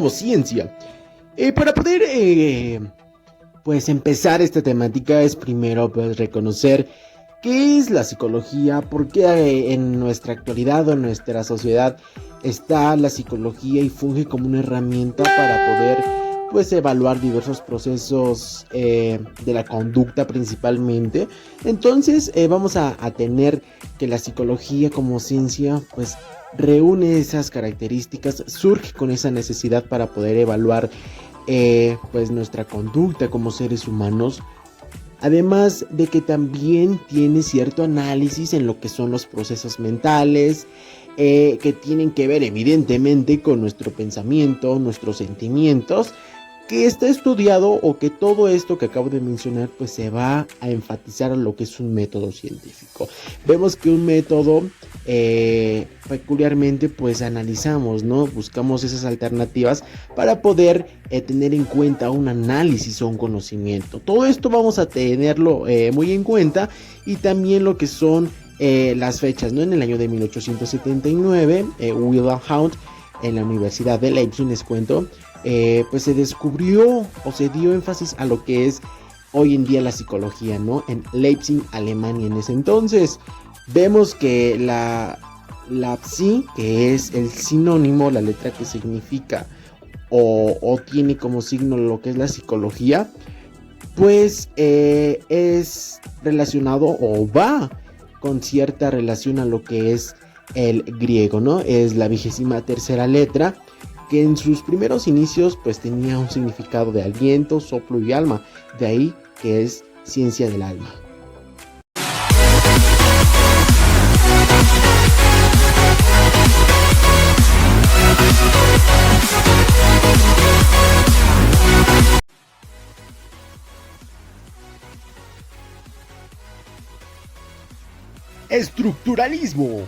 como ciencia. Para poder pues empezar esta temática es primero pues reconocer qué es la psicología, por qué en nuestra actualidad o en nuestra sociedad está la psicología y funge como una herramienta para poder pues evaluar diversos procesos de la conducta principalmente. Entonces vamos a tener que la psicología como ciencia pues reúne esas características, surge con esa necesidad para poder evaluar pues nuestra conducta como seres humanos. Además de que también tiene cierto análisis en lo que son los procesos mentales, que tienen que ver evidentemente con nuestro pensamiento, nuestros sentimientos, que está estudiado o que todo esto que acabo de mencionar pues se va a enfatizar a lo que es un método científico. Vemos que un método peculiarmente pues analizamos, ¿no? Buscamos esas alternativas para poder tener en cuenta un análisis o un conocimiento. Todo esto vamos a tenerlo muy en cuenta, y también lo que son las fechas, ¿no? En el año de 1879, Wilhelm Wundt en la Universidad de Leipzig, les cuento, pues se descubrió o se dio énfasis a lo que es hoy en día la psicología, ¿no? En Leipzig, Alemania en ese entonces. Vemos que la psi, que es el sinónimo, la letra que significa o tiene como signo lo que es la psicología, pues es relacionado o va con cierta relación a lo que es el griego, ¿no? Es la 23ª letra, que en sus primeros inicios pues tenía un significado de aliento, soplo y alma, de ahí que es ciencia del alma. Estructuralismo.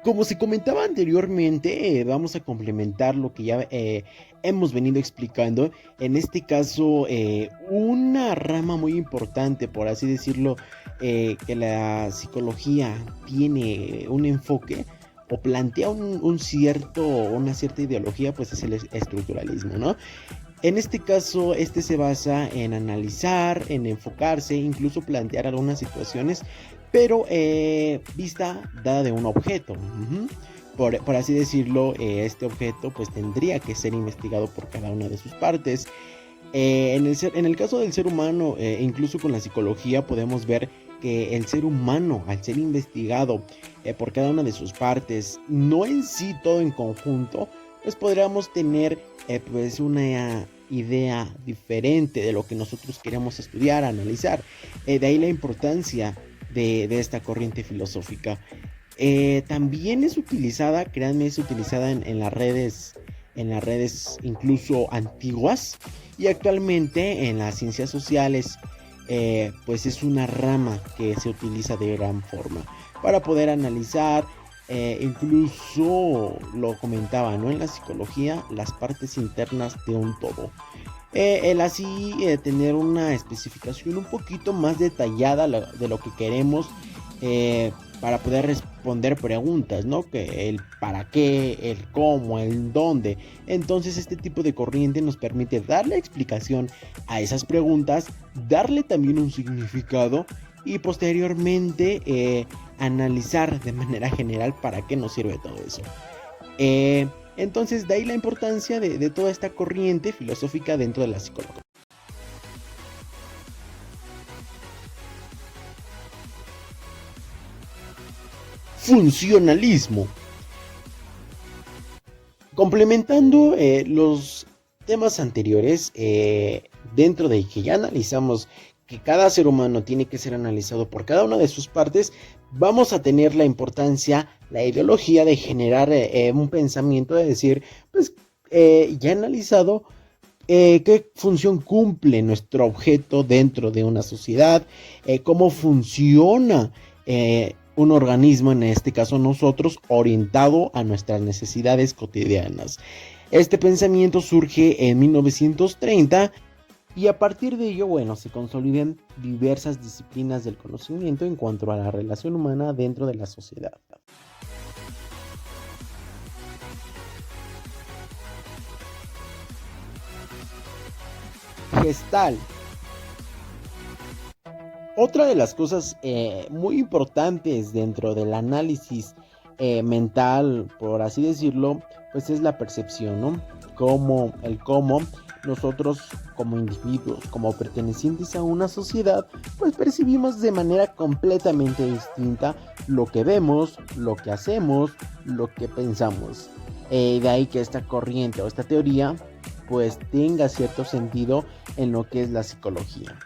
Como se comentaba anteriormente, vamos a complementar lo que ya hemos venido explicando. En este caso, una rama muy importante, por así decirlo, que la psicología tiene un enfoque o plantea una cierta ideología, pues es el estructuralismo, ¿no? En este caso, este se basa en analizar, en enfocarse, incluso plantear algunas situaciones, pero vista dada de un objeto. Por así decirlo, este objeto pues tendría que ser investigado por cada una de sus partes. En el caso del ser humano, incluso con la psicología, podemos ver que el ser humano, al ser investigado por cada una de sus partes, no en sí todo en conjunto, pues podríamos tener pues una idea diferente de lo que nosotros queremos estudiar, analizar. De ahí la importancia de esta corriente filosófica. También es utilizada, créanme, es utilizada en las redes incluso antiguas, y actualmente en las ciencias sociales pues es una rama que se utiliza de gran forma para poder analizar, incluso lo comentaba, ¿no? En la psicología, las partes internas de un todo. El así tener una especificación un poquito más detallada de lo que queremos para poder responder preguntas, ¿no? Que el para qué, el cómo, el dónde. Entonces este tipo de corriente nos permite darle explicación a esas preguntas, darle también un significado y posteriormente analizar de manera general para qué nos sirve todo eso. Entonces de ahí la importancia de toda esta corriente filosófica dentro de la psicología. Funcionalismo. Complementando los temas anteriores, dentro de que ya analizamos que cada ser humano tiene que ser analizado por cada una de sus partes, vamos a tener la importancia, la ideología de generar un pensamiento de decir, pues ya analizado qué función cumple nuestro objeto dentro de una sociedad, cómo funciona un organismo, en este caso nosotros, orientado a nuestras necesidades cotidianas. Este pensamiento surge en 1930 y a partir de ello, bueno, se consolidan diversas disciplinas del conocimiento en cuanto a la relación humana dentro de la sociedad. Gestalt. Otra de las cosas muy importantes dentro del análisis mental, por así decirlo, pues es la percepción, ¿no? Cómo nosotros como individuos, como pertenecientes a una sociedad, pues percibimos de manera completamente distinta lo que vemos, lo que hacemos, lo que pensamos. De ahí que esta corriente o esta teoría pues tenga cierto sentido en lo que es la psicología.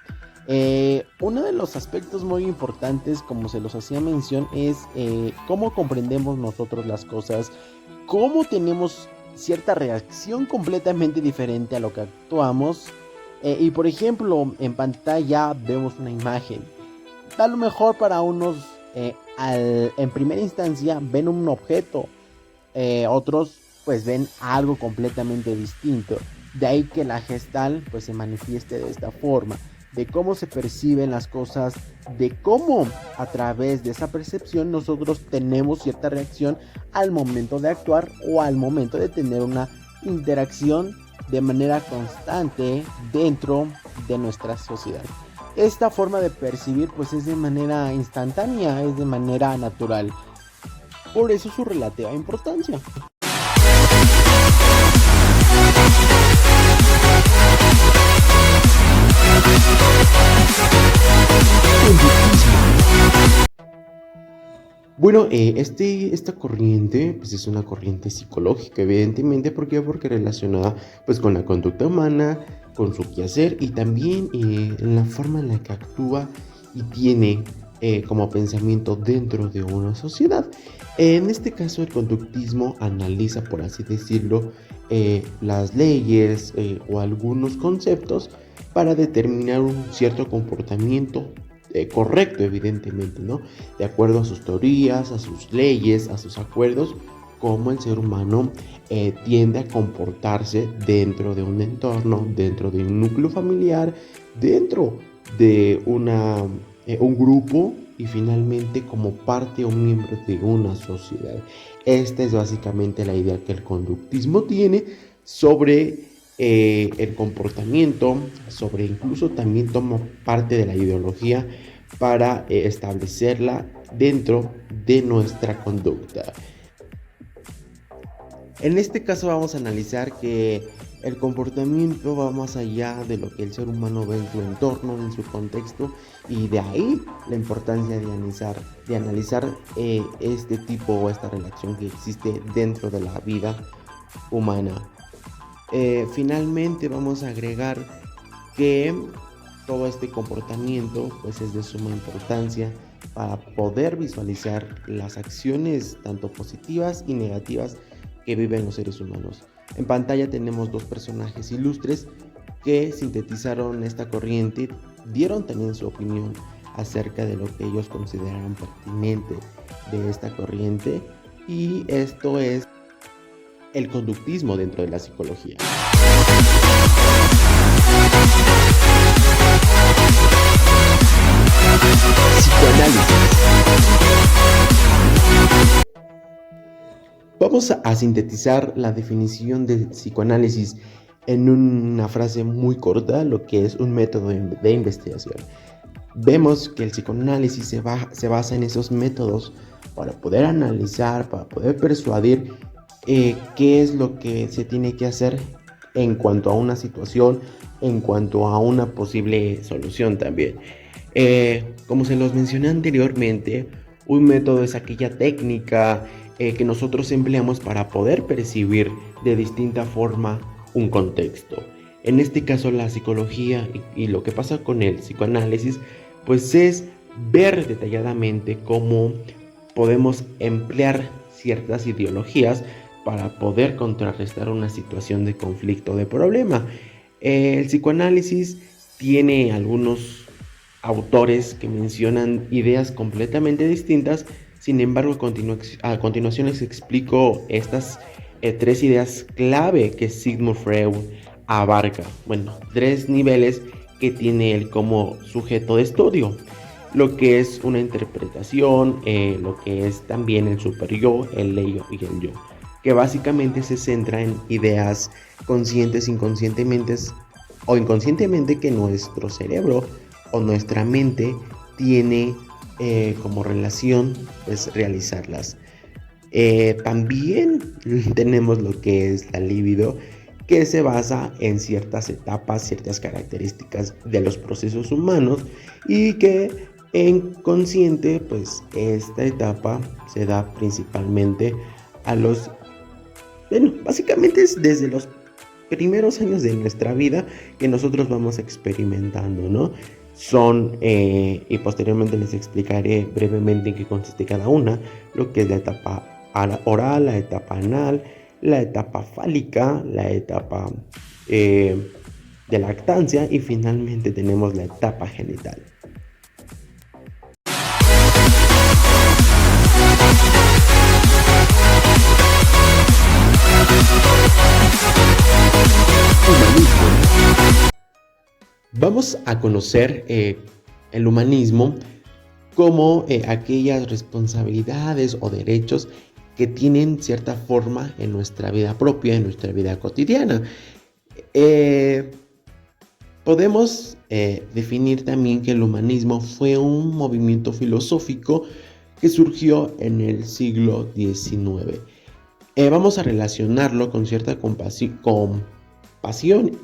Uno de los aspectos muy importantes, como se los hacía mención, es cómo comprendemos nosotros las cosas, cómo tenemos cierta reacción completamente diferente a lo que actuamos. Y por ejemplo, en pantalla vemos una imagen. A lo mejor para unos, en primera instancia, ven un objeto. Otros pues ven algo completamente distinto. De ahí que la Gestalt pues se manifieste de esta forma, de cómo se perciben las cosas, de cómo a través de esa percepción nosotros tenemos cierta reacción al momento de actuar o al momento de tener una interacción de manera constante dentro de nuestra sociedad. Esta forma de percibir pues es de manera instantánea, es de manera natural. Por eso su relativa importancia. Bueno, esta corriente pues es una corriente psicológica, evidentemente. ¿Por qué? Porque relacionada pues con la conducta humana, con su quehacer y también en la forma en la que actúa y tiene como pensamiento dentro de una sociedad. En este caso el conductismo analiza, por así decirlo, las leyes o algunos conceptos para determinar un cierto comportamiento correcto, evidentemente, ¿no? De acuerdo a sus teorías, a sus leyes, a sus acuerdos, cómo el ser humano tiende a comportarse dentro de un entorno, dentro de un núcleo familiar, dentro de un grupo y finalmente como parte o miembro de una sociedad. Esta es básicamente la idea que el conductismo tiene sobre el comportamiento, sobre incluso también toma parte de la ideología para establecerla dentro de nuestra conducta. En este caso vamos a analizar que el comportamiento va más allá de lo que el ser humano ve en su entorno, en su contexto, y de ahí la importancia de analizar este tipo o esta relación que existe dentro de la vida humana. Finalmente vamos a agregar que todo este comportamiento pues es de suma importancia para poder visualizar las acciones tanto positivas y negativas que viven los seres humanos. En pantalla tenemos dos personajes ilustres que sintetizaron esta corriente, dieron también su opinión acerca de lo que ellos consideraron pertinente de esta corriente, y esto es el conductismo dentro de la psicología. Psicoanálisis. Vamos a sintetizar la definición de psicoanálisis en una frase muy corta, lo que es un método de investigación. Vemos que el psicoanálisis se basa en esos métodos para poder analizar, para poder persuadir qué es lo que se tiene que hacer en cuanto a una situación, en cuanto a una posible solución también. Como se los mencioné anteriormente, un método es aquella técnica que nosotros empleamos para poder percibir de distinta forma un contexto. En este caso la psicología y lo que pasa con el psicoanálisis pues es ver detalladamente cómo podemos emplear ciertas ideologías para poder contrarrestar una situación de conflicto o de problema. El psicoanálisis tiene algunos autores que mencionan ideas completamente distintas. Sin embargo, a continuación les explico estas tres ideas clave que Sigmund Freud abarca. Bueno, tres niveles que tiene él como sujeto de estudio. Lo que es una interpretación, lo que es también el superyo, el ello y el yo, que básicamente se centra en ideas conscientes, inconscientemente o inconscientemente que nuestro cerebro o nuestra mente tiene como relación pues realizarlas. También tenemos lo que es la libido, que se basa en ciertas etapas, ciertas características de los procesos humanos y que en consciente pues esta etapa se da principalmente a los, bueno, básicamente es desde los primeros años de nuestra vida que nosotros vamos experimentando, ¿no? Son, y posteriormente les explicaré brevemente en qué consiste cada una, lo que es la etapa oral, la etapa anal, la etapa fálica, la etapa de lactancia y finalmente tenemos la etapa genital. Humanismo. Vamos a conocer el humanismo como aquellas responsabilidades o derechos que tienen cierta forma en nuestra vida propia, en nuestra vida cotidiana. Podemos definir también que el humanismo fue un movimiento filosófico que surgió en el siglo XIX. Vamos a relacionarlo con cierta compasión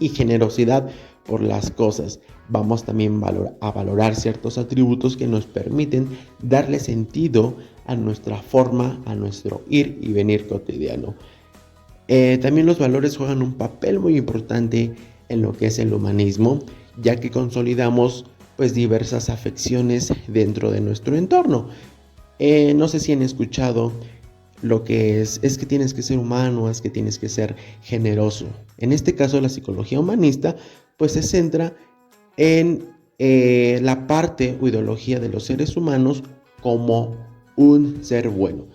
y generosidad por las cosas. Vamos también a valorar ciertos atributos que nos permiten darle sentido a nuestra forma, a nuestro ir y venir cotidiano. También los valores juegan un papel muy importante en lo que es el humanismo, ya que consolidamos pues diversas afecciones dentro de nuestro entorno. No sé si han escuchado lo que es que tienes que ser humano, es que tienes que ser generoso. En este caso, la psicología humanista pues se centra en la parte o ideología de los seres humanos como un ser bueno.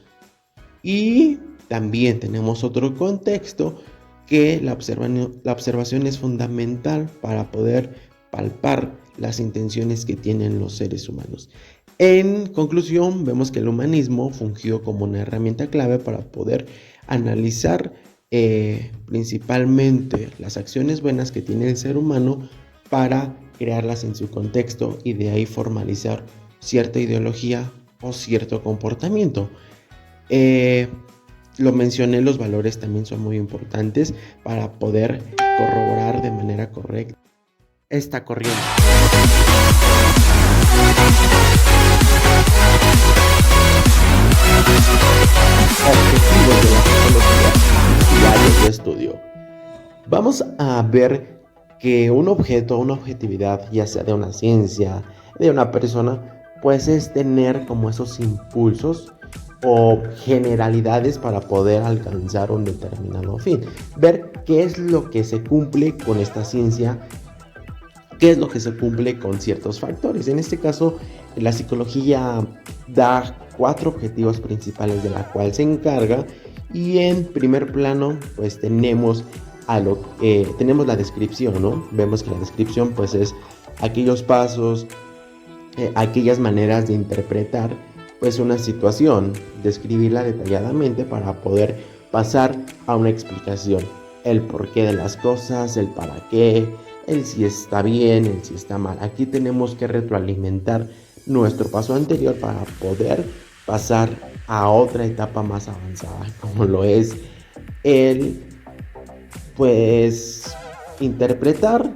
Y también tenemos otro contexto que la observación es fundamental para poder palpar las intenciones que tienen los seres humanos. En conclusión, vemos que el humanismo fungió como una herramienta clave para poder analizar principalmente las acciones buenas que tiene el ser humano para crearlas en su contexto y de ahí formalizar cierta ideología o cierto comportamiento. Lo mencioné, los valores también son muy importantes para poder corroborar de manera correcta esta corriente. Objetivos de la psicología y áreas de estudio. Vamos a ver que un objeto, una objetividad, ya sea de una ciencia, de una persona, pues es tener como esos impulsos o generalidades para poder alcanzar un determinado fin. Ver qué es lo que se cumple con esta ciencia, qué es lo que se cumple con ciertos factores. En este caso, la psicología da 4 objetivos principales de la cual se encarga y en primer plano pues tenemos tenemos la descripción, ¿no? Vemos que la descripción pues es aquellos pasos, aquellas maneras de interpretar pues una situación, describirla detalladamente para poder pasar a una explicación, el porqué de las cosas, el para qué, el si está bien, el si está mal. Aquí tenemos que retroalimentar nuestro paso anterior para poder pasar a otra etapa más avanzada, como lo es el pues interpretar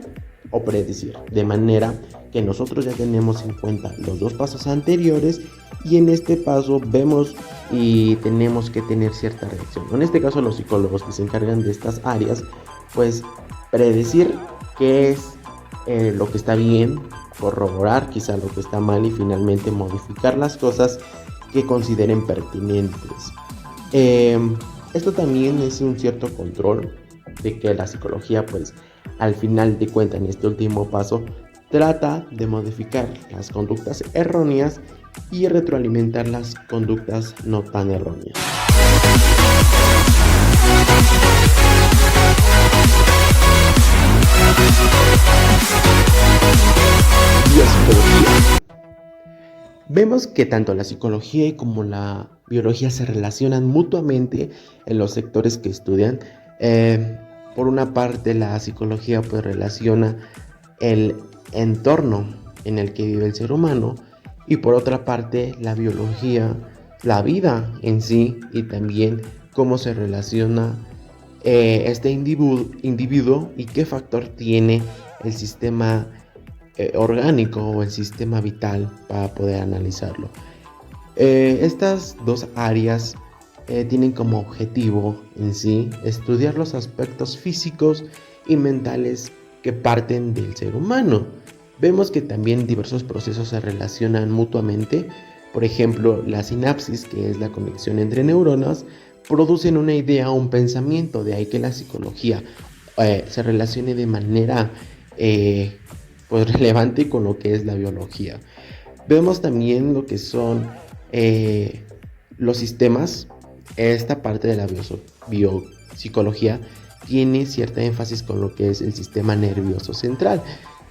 o predecir, de manera que nosotros ya tenemos en cuenta los dos pasos anteriores y en este paso vemos y tenemos que tener cierta reacción. En este caso los psicólogos que se encargan de estas áreas pues predecir qué es lo que está bien, corroborar quizá lo que está mal y finalmente modificar las cosas que consideren pertinentes. Esto también es un cierto control de que la psicología pues al final de cuentas en este último paso trata de modificar las conductas erróneas y retroalimentar las conductas no tan erróneas. Biopsicología. Vemos que tanto la psicología como la biología se relacionan mutuamente en los sectores que estudian. Por una parte, la psicología pues relaciona el entorno en el que vive el ser humano, y por otra parte, la biología, la vida en sí, y también cómo se relaciona este individuo y qué factor tiene el sistema orgánico o el sistema vital para poder analizarlo. Estas dos áreas tienen como objetivo en sí estudiar los aspectos físicos y mentales que parten del ser humano. Vemos que también diversos procesos se relacionan mutuamente. Por ejemplo, la sinapsis, que es la conexión entre neuronas, producen una idea o un pensamiento. De ahí que la psicología se relacione de manera pues relevante con lo que es la biología. Vemos también lo que son los sistemas. Esta parte de la biopsicología tiene cierta énfasis con lo que es el sistema nervioso central,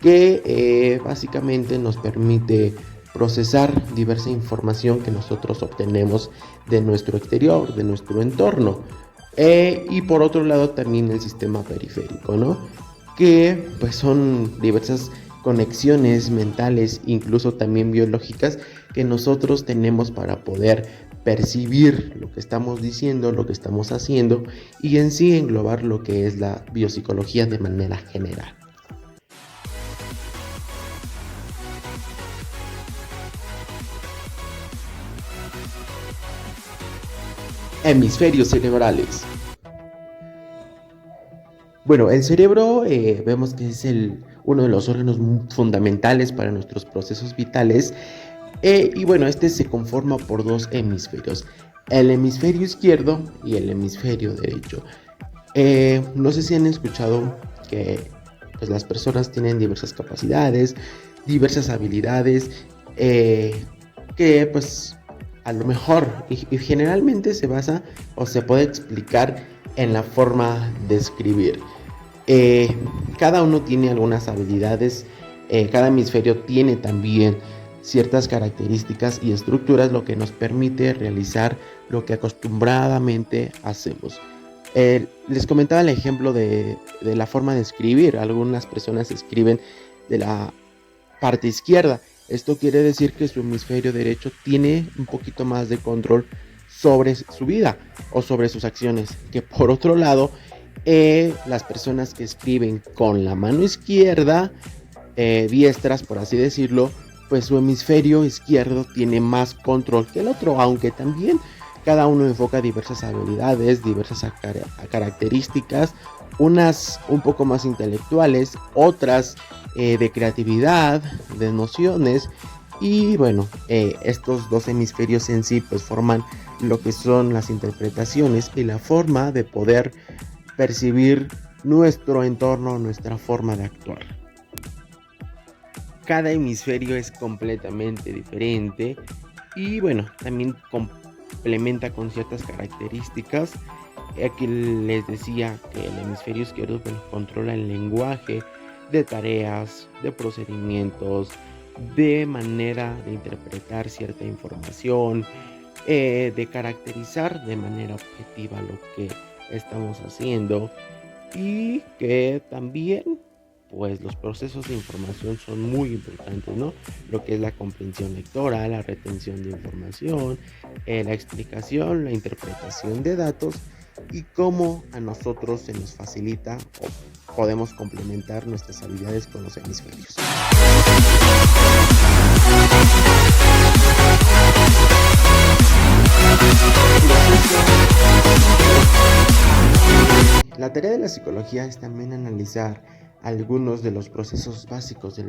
que básicamente nos permite procesar diversa información que nosotros obtenemos de nuestro exterior, de nuestro entorno. Y por otro lado también el sistema periférico, ¿no? Que pues son diversas conexiones mentales, incluso también biológicas, que nosotros tenemos para poder percibir lo que estamos diciendo, lo que estamos haciendo, y en sí englobar lo que es la biopsicología de manera general. Hemisferios cerebrales. Bueno, el cerebro vemos que es uno de los órganos fundamentales para nuestros procesos vitales. Y bueno, este se conforma por dos hemisferios, el hemisferio izquierdo y el hemisferio derecho. No sé si han escuchado que pues, las personas tienen diversas capacidades, diversas habilidades, que pues a lo mejor y generalmente se basa o se puede explicar en la forma de escribir. Cada uno tiene algunas habilidades, cada hemisferio tiene también ciertas características y estructuras, lo que nos permite realizar lo que acostumbradamente hacemos. Les comentaba el ejemplo de la forma de escribir. Algunas personas escriben de la parte izquierda. Esto quiere decir que su hemisferio derecho tiene un poquito más de control sobre su vida o sobre sus acciones, que por otro lado las personas que escriben con la mano izquierda, diestras por así decirlo, pues su hemisferio izquierdo tiene más control que el otro, aunque también cada uno enfoca diversas habilidades, diversas características, unas un poco más intelectuales, otras de creatividad, de emociones. Y bueno, estos dos hemisferios en sí pues forman lo que son las interpretaciones y la forma de poder percibir nuestro entorno, nuestra forma de actuar. Cada hemisferio es completamente diferente y bueno, también complementa con ciertas características. Aquí les decía que el hemisferio izquierdo controla el lenguaje de tareas, de procedimientos, de manera de interpretar cierta información, de caracterizar de manera objetiva lo que estamos haciendo, y que también pues los procesos de información son muy importantes, ¿no? Lo que es la comprensión lectora, la retención de información, la explicación, la interpretación de datos y cómo a nosotros se nos facilita o podemos complementar nuestras habilidades con los hemisferios. La tarea de la psicología es también analizar algunos de los procesos básicos de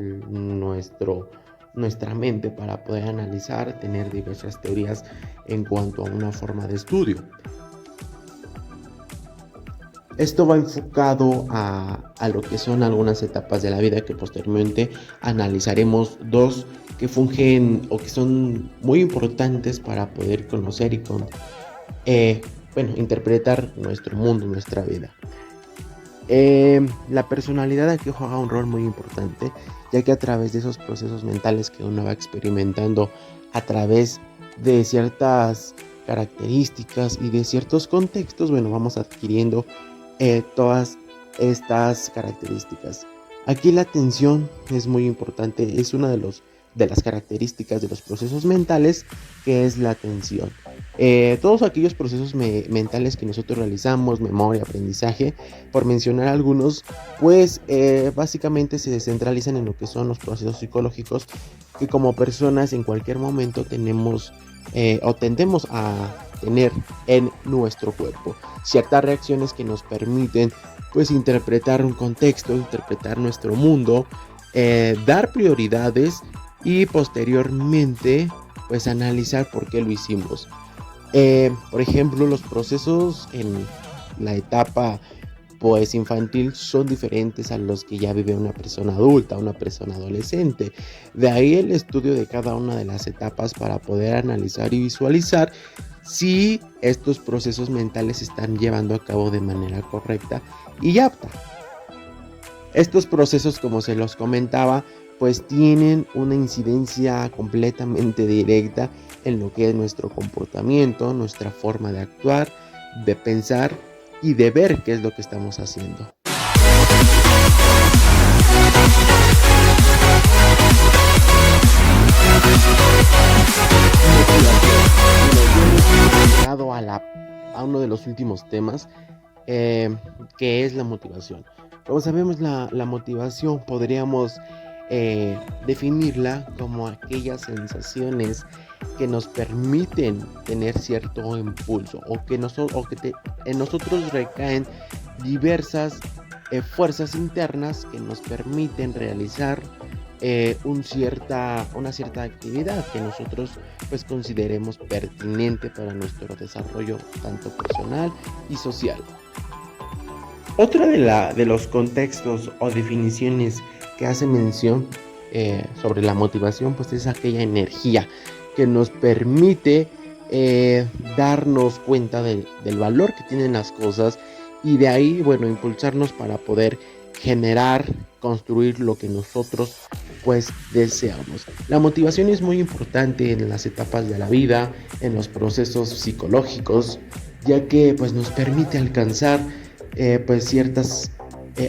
nuestra mente para poder analizar, tener diversas teorías en cuanto a una forma de estudio. Esto va enfocado a lo que son algunas etapas de la vida que posteriormente analizaremos, dos que fungen o que son muy importantes para poder conocer y interpretar nuestro mundo, nuestra vida. La personalidad aquí juega un rol muy importante, ya que a través de esos procesos mentales que uno va experimentando a través de ciertas características y de ciertos contextos, bueno, vamos adquiriendo todas estas características. Aquí la atención es muy importante, es una de las características de los procesos mentales, que es la atención. Todos aquellos procesos mentales que nosotros realizamos, memoria, aprendizaje, por mencionar algunos, pues básicamente se descentralizan en lo que son los procesos psicológicos que como personas en cualquier momento tenemos o tendemos a tener en nuestro cuerpo. Ciertas reacciones que nos permiten pues interpretar un contexto, interpretar nuestro mundo, dar prioridades y posteriormente pues analizar por qué lo hicimos. Por ejemplo, los procesos en la etapa pues infantil son diferentes a los que ya vive una persona adulta, una persona adolescente. De ahí el estudio de cada una de las etapas para poder analizar y visualizar si estos procesos mentales se están llevando a cabo de manera correcta y apta. Estos procesos, como se los comentaba, pues tienen una incidencia completamente directa en lo que es nuestro comportamiento, nuestra forma de actuar, de pensar y de ver qué es lo que estamos haciendo. Hemos llegado a uno de los últimos temas, que es la motivación. Como sabemos, la motivación podríamos definirla como aquellas sensaciones que nos permiten tener cierto impulso o que en nosotros recaen diversas fuerzas internas que nos permiten realizar una cierta actividad que nosotros pues consideremos pertinente para nuestro desarrollo tanto personal y social. Otra de los contextos o definiciones que hace mención sobre la motivación pues es aquella energía que nos permite darnos cuenta del valor que tienen las cosas y de ahí, bueno, impulsarnos para poder generar, construir lo que nosotros pues deseamos. La motivación es muy importante en las etapas de la vida, en los procesos psicológicos, ya que pues nos permite alcanzar pues ciertas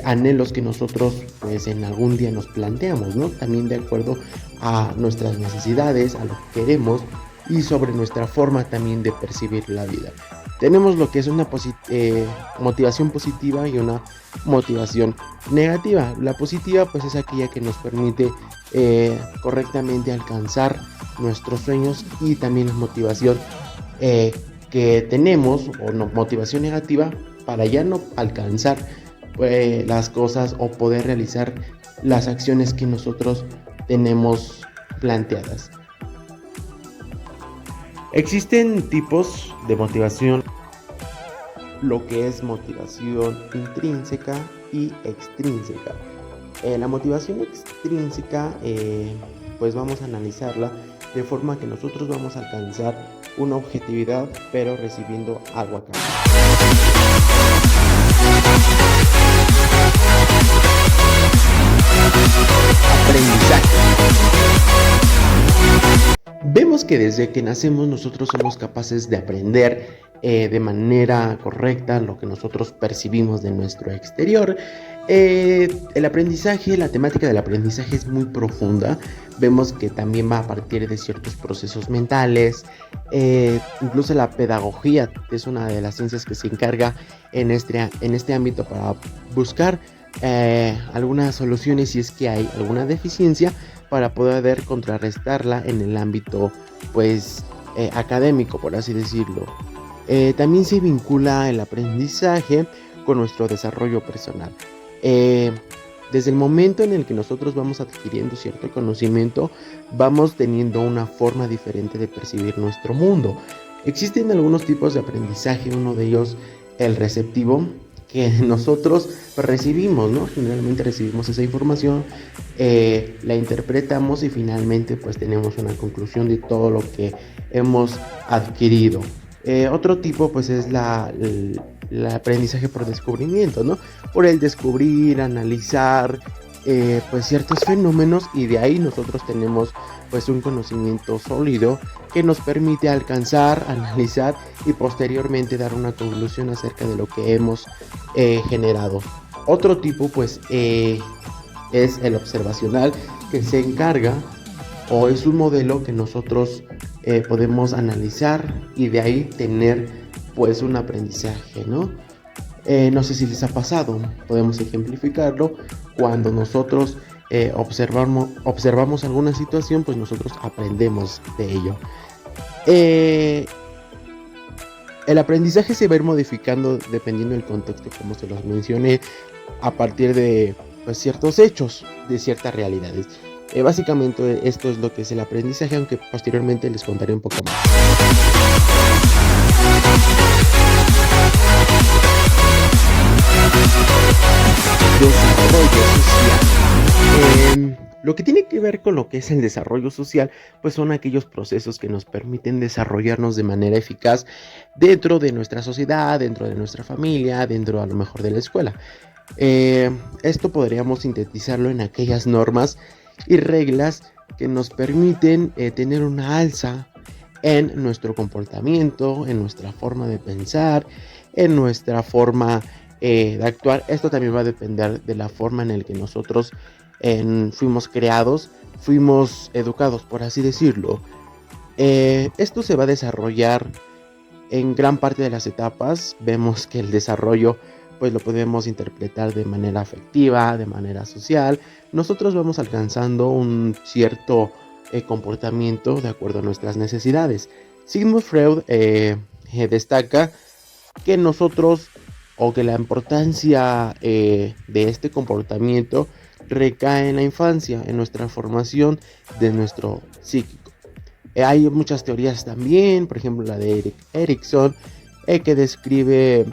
anhelos que nosotros pues en algún día nos planteamos, ¿no? También de acuerdo a nuestras necesidades, a lo que queremos y sobre nuestra forma también de percibir la vida. Tenemos lo que es una motivación positiva y una motivación negativa. La positiva pues es aquella que nos permite correctamente alcanzar nuestros sueños, y también la motivación que tenemos o no, motivación negativa para ya no alcanzar las cosas o poder realizar las acciones que nosotros tenemos planteadas. Existen tipos de motivación, lo que es motivación intrínseca y extrínseca. La motivación extrínseca pues vamos a analizarla de forma que nosotros vamos a alcanzar una objetividad pero recibiendo algo a cambio. Aprendizaje. Vemos que desde que nacemos nosotros somos capaces de aprender de manera correcta lo que nosotros percibimos de nuestro exterior. El aprendizaje, la temática del aprendizaje es muy profunda. Vemos que también va a partir de ciertos procesos mentales. Incluso la pedagogía es una de las ciencias que se encarga en este ámbito para buscar algunas soluciones si es que hay alguna deficiencia, para poder contrarrestarla en el ámbito pues académico, por así decirlo. También se vincula el aprendizaje con nuestro desarrollo personal. Desde el momento en el que nosotros vamos adquiriendo cierto conocimiento, vamos teniendo una forma diferente de percibir nuestro mundo. Existen algunos tipos de aprendizaje, uno de ellos el receptivo, que nosotros recibimos, ¿no? Generalmente recibimos esa información, la interpretamos y finalmente pues tenemos una conclusión de todo lo que hemos adquirido. Otro tipo pues es el aprendizaje por descubrimiento, ¿no? Por el descubrir, analizar pues ciertos fenómenos, y de ahí nosotros tenemos pues un conocimiento sólido que nos permite alcanzar, analizar y posteriormente dar una conclusión acerca de lo que hemos generado. Otro tipo pues es el observacional, que se encarga o es un modelo que nosotros podemos analizar y de ahí tener pues un aprendizaje, ¿no? No sé si les ha pasado, podemos ejemplificarlo cuando nosotros observamos alguna situación, pues nosotros aprendemos de ello. El aprendizaje se va a ir modificando dependiendo del contexto, como se los mencioné, a partir de pues, ciertos hechos, de ciertas realidades. Básicamente esto es lo que es el aprendizaje, aunque posteriormente les contaré un poco más. Desarrollo social. Lo que tiene que ver con lo que es el desarrollo social, pues son aquellos procesos que nos permiten desarrollarnos de manera eficaz dentro de nuestra sociedad, dentro de nuestra familia, dentro a lo mejor de la escuela. Esto podríamos sintetizarlo en aquellas normas y reglas que nos permiten tener una alza en nuestro comportamiento, en nuestra forma de pensar, en nuestra forma de actuar. Esto también va a depender de la forma en la que nosotros fuimos creados, fuimos educados, por así decirlo. Esto se va a desarrollar en gran parte de las etapas. Vemos que el desarrollo pues lo podemos interpretar de manera afectiva, de manera social. Nosotros vamos alcanzando un cierto comportamiento de acuerdo a nuestras necesidades. Sigmund Freud destaca que nosotros, o que la importancia de este comportamiento recae en la infancia, en nuestra formación de nuestro psíquico. Hay muchas teorías también, por ejemplo la de Erik Erikson, que describe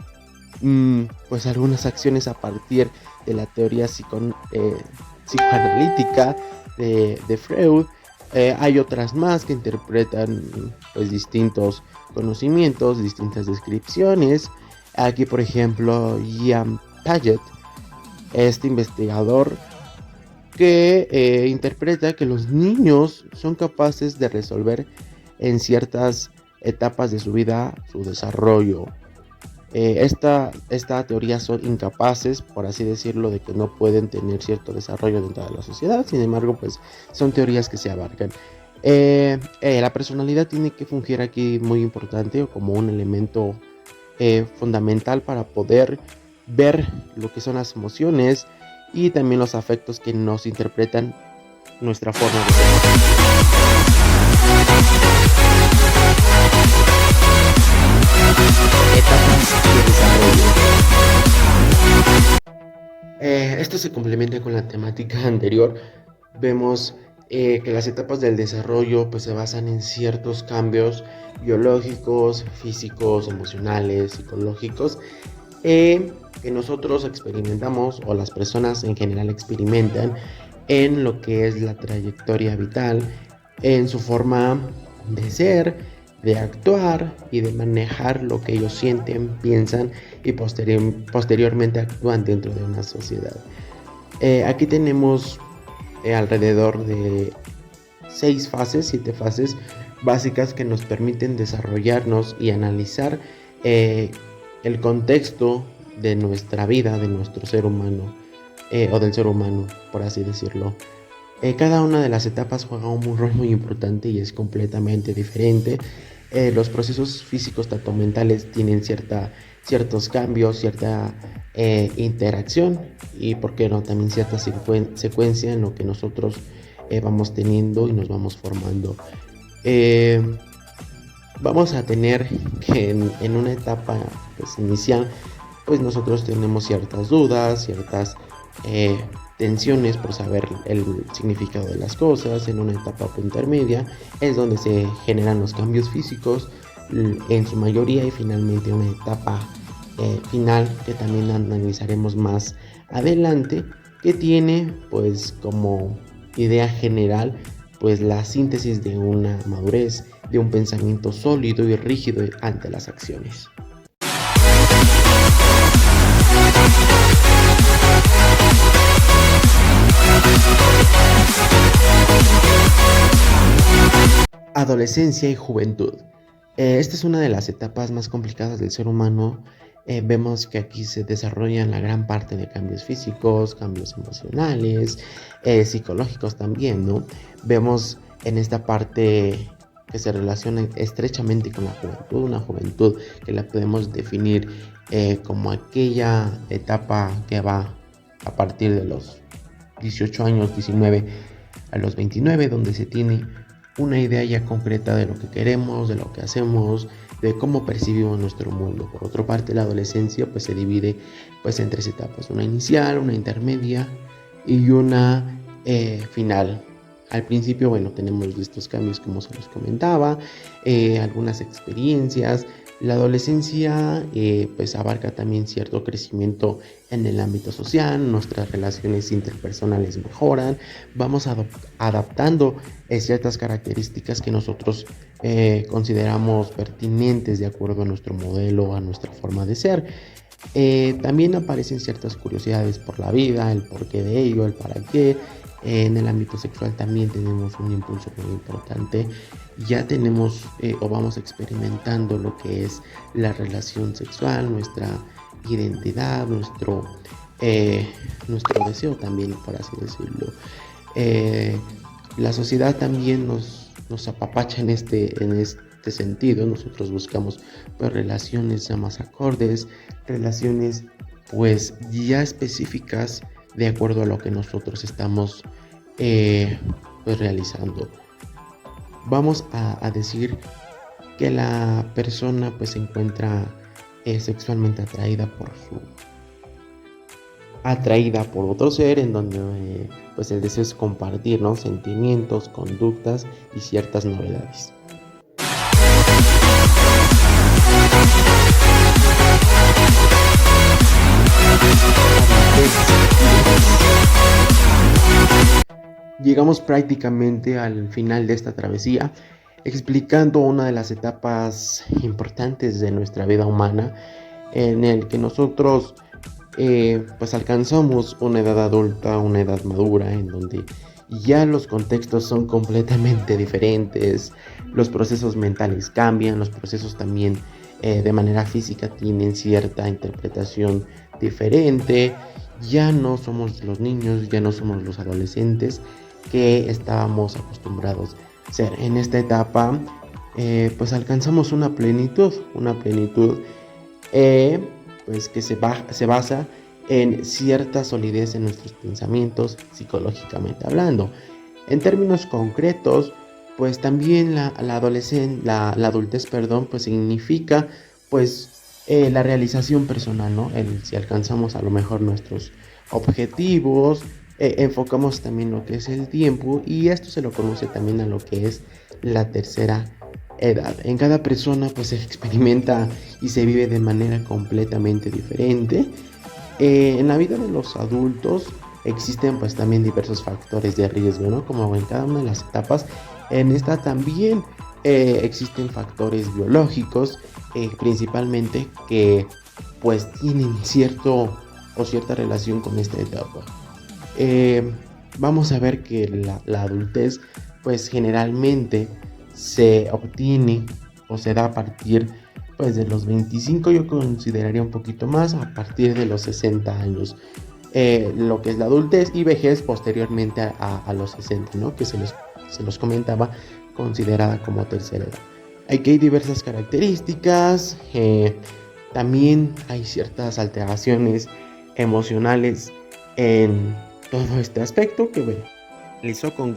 pues algunas acciones a partir de la teoría psicoanalítica de Freud. Hay otras más que interpretan pues distintos conocimientos, distintas descripciones. Aquí por ejemplo Ian Paget, este investigador que interpreta que los niños son capaces de resolver en ciertas etapas de su vida su desarrollo. Esta teoría son incapaces, por así decirlo, de que no pueden tener cierto desarrollo dentro de la sociedad. Sin embargo, pues son teorías que se abarcan. La personalidad tiene que fungir aquí muy importante como un elemento fundamental para poder ver lo que son las emociones y también los afectos que nos interpretan nuestra forma de ser. Etapas de desarrollo. Esto se complementa con la temática anterior. Vemos que las etapas del desarrollo pues, se basan en ciertos cambios biológicos, físicos, emocionales, psicológicos que nosotros experimentamos o las personas en general experimentan en lo que es la trayectoria vital, en su forma de ser, de actuar y de manejar lo que ellos sienten, piensan y posteriormente actúan dentro de una sociedad. Aquí tenemos alrededor de 7 fases básicas que nos permiten desarrollarnos y analizar el contexto de nuestra vida, de nuestro ser humano o del ser humano, por así decirlo. Cada una de las etapas juega un rol muy importante y es completamente diferente. Los procesos físicos tanto mentales tienen ciertos cambios, cierta interacción y, por qué no, también cierta secuencia en lo que nosotros vamos teniendo y nos vamos formando. Vamos a tener que en una etapa pues, inicial, pues nosotros tenemos ciertas dudas, ciertas tensiones por saber el significado de las cosas. En una etapa intermedia es donde se generan los cambios físicos en su mayoría, y finalmente una etapa final que también analizaremos más adelante, que tiene pues como idea general pues la síntesis de una madurez, de un pensamiento sólido y rígido ante las acciones. Adolescencia y juventud. Esta es una de las etapas más complicadas del ser humano, Vemos que aquí se desarrollan la gran parte de cambios físicos, cambios emocionales, psicológicos también, ¿no? Vemos en esta parte que se relaciona estrechamente con la juventud, una juventud que la podemos definir como aquella etapa que va a partir de los 18 años, 19 a los 29, donde se tiene una idea ya concreta de lo que queremos, de lo que hacemos, de cómo percibimos nuestro mundo. Por otra parte, la adolescencia pues se divide pues en tres etapas: una inicial, una intermedia y una final. Al principio, bueno, tenemos estos cambios como se los comentaba, algunas experiencias. La adolescencia pues abarca también cierto crecimiento en el ámbito social, nuestras relaciones interpersonales mejoran, vamos adaptando ciertas características que nosotros consideramos pertinentes de acuerdo a nuestro modelo, a nuestra forma de ser. También aparecen ciertas curiosidades por la vida, el porqué de ello, el para qué. En el ámbito sexual también tenemos un impulso muy importante. Ya tenemos o vamos experimentando lo que es la relación sexual, nuestra identidad, nuestro deseo también, por así decirlo. La sociedad también nos apapacha en este sentido. Nosotros buscamos pues relaciones ya más acordes, relaciones pues ya específicas de acuerdo a lo que nosotros estamos pues realizando. Vamos a decir que la persona pues se encuentra sexualmente atraída por otro ser, en donde pues el deseo es compartir, ¿no?, sentimientos, conductas y ciertas novedades. Llegamos prácticamente al final de esta travesía, explicando una de las etapas importantes de nuestra vida humana, en el que nosotros pues alcanzamos una edad adulta, una edad madura, en donde ya los contextos son completamente diferentes, los procesos mentales cambian, los procesos también de manera física tienen cierta interpretación diferente. Ya no somos los niños, ya no somos los adolescentes que estábamos acostumbrados a ser. En esta etapa pues alcanzamos una plenitud pues que se basa en cierta solidez en nuestros pensamientos, psicológicamente hablando. En términos concretos, pues también la adultez, perdón, pues significa pues la realización personal, ¿no? Si alcanzamos a lo mejor nuestros objetivos, enfocamos también lo que es el tiempo, y esto se lo conoce también a lo que es la tercera edad. En cada persona pues se experimenta y se vive de manera completamente diferente. En la vida de los adultos existen pues también diversos factores de riesgo, ¿no? Como en cada una de las etapas, en esta también existen factores biológicos, principalmente, que pues tienen cierta relación con esta etapa. Vamos a ver que la adultez pues generalmente se obtiene o se da a partir pues de los 25, yo consideraría un poquito más, a partir de los 60 años. Lo que es la adultez y vejez posteriormente a los 60, ¿no?, que se los comentaba, considerada como tercera edad. Aquí hay diversas características, también hay ciertas alteraciones emocionales en todo este aspecto que, bueno, realizó con gusto.